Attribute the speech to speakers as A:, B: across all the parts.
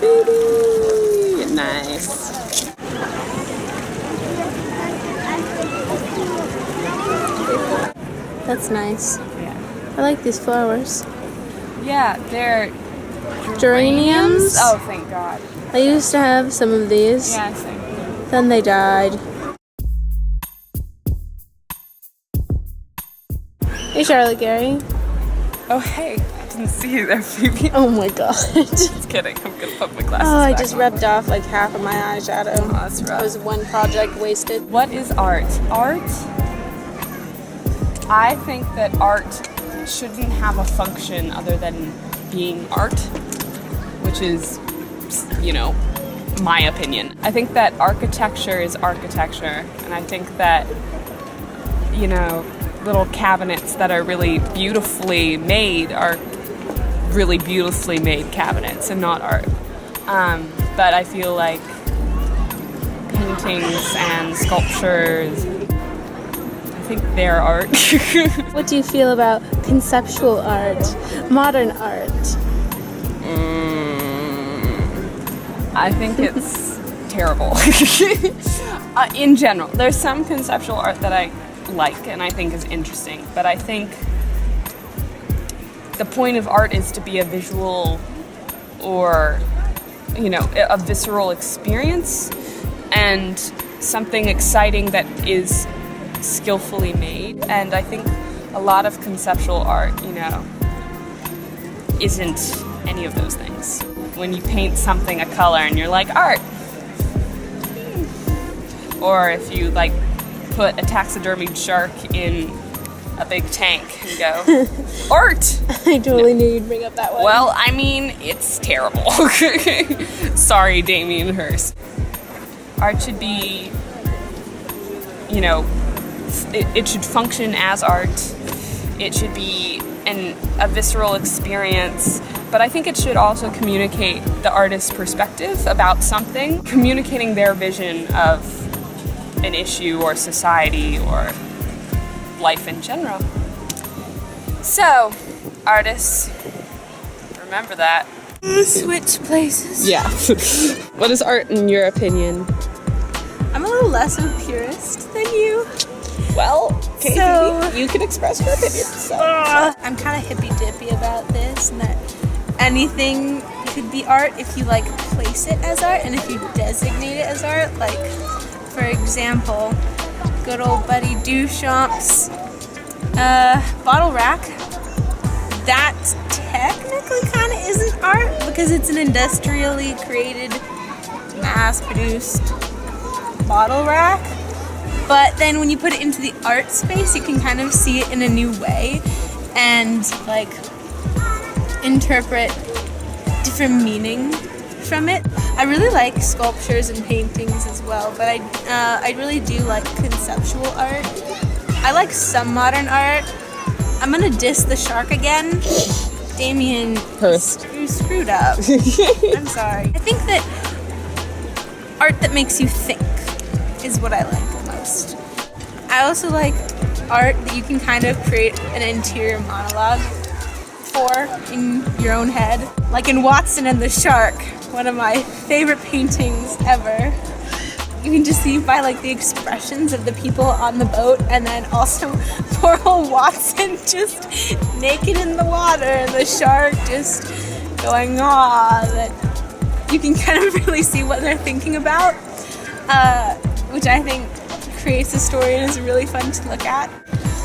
A: Baby! Nice. That's nice.
B: Yeah.
A: I like these flowers.
B: Yeah, they're
A: Geraniums?
B: Oh, thank God.
A: I used to have some of these.
B: Yeah, same.
A: Then they died. Hey, Charlotte Gary.
B: Oh, hey. I didn't see you there, Phoebe.
A: Oh my god.
B: Just kidding. I'm gonna put my glasses
A: Oh, I
B: back
A: just
B: on.
A: rubbed off like half of my eyeshadow.
B: Oh, that's rough.
A: That was one project wasted.
B: What is art? Art? I think that art shouldn't have a function other than being art, which is, you know, my opinion. I think that architecture is architecture, and I think that, you know, little cabinets that are really beautifully made are really beautifully made cabinets and not art. But I feel like paintings and sculptures, I think they're art.
A: What do you feel about conceptual art, modern art?
B: I think it's terrible. In general, there's some conceptual art that I like and I think is interesting, but I think the point of art is to be a visual or, you know, a visceral experience and something exciting that is skillfully made. And I think a lot of conceptual art, you know, isn't any of those things. When you paint something a color and you're like, art. Or if you like put a taxidermied shark in a big tank and go, art!
A: I totally knew you'd bring up that one.
B: Well, I mean, it's terrible. Sorry, Damien Hirst. Art should be, you know, it should function as art. It should be a visceral experience, but I think it should also communicate the artist's perspective about something, communicating their vision of an issue or society or life in general. So, artists, remember that.
A: Switch places.
B: Yeah. What is art in your opinion?
A: I'm a little less of a purist than you.
B: Well, okay,
A: So-
B: you can express your opinion. So.
A: I'm kind of hippy-dippy about this, and that anything could be art if you like place it as art and if you designate it as art. Like, for example, good old buddy Duchamp's bottle rack. That technically kind of isn't art because it's an industrially created, mass-produced bottle rack. But then when you put it into the art space, you can kind of see it in a new way and like interpret different meaning from it. I really like sculptures and paintings as well, but I really do like conceptual art. I like some modern art. I'm gonna diss the shark again. Damien
B: Hirst.
A: screwed up. I'm sorry. I think that art that makes you think is what I like most. I also like art that you can kind of create an interior monologue for in your own head. Like in Watson and the Shark, one of my favorite paintings ever. You can just see by like the expressions of the people on the boat, and then also poor old Watson just naked in the water and the shark just going, aw, that you can kind of really see what they're thinking about, which I think creates a story and is really fun to look at.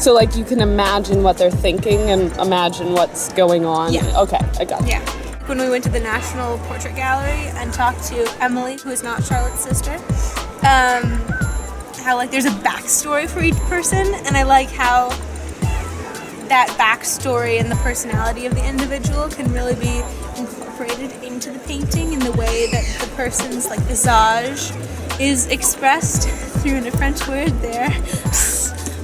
B: So, like, you can imagine what they're thinking and imagine what's going on?
A: Yeah.
B: Okay, I got it.
A: Yeah. When we went to the National Portrait Gallery and talked to Emily, who is not Charlotte's sister, how like there's a backstory for each person, and I like how that backstory and the personality of the individual can really be incorporated into the painting in the way that the person's like visage is expressed through a French word there.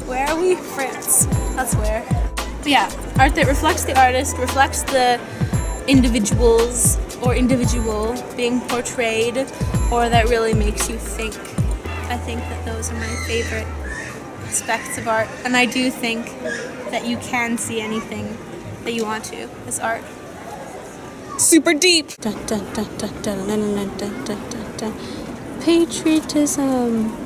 A: Where are we? France. That's where. But yeah, art that reflects the artist, reflects the individuals or individual being portrayed, or that really makes you think. I think that those are my favorite aspects of art, and I do think that you can see anything that you want to as art.
B: super deep.
A: Patriotism.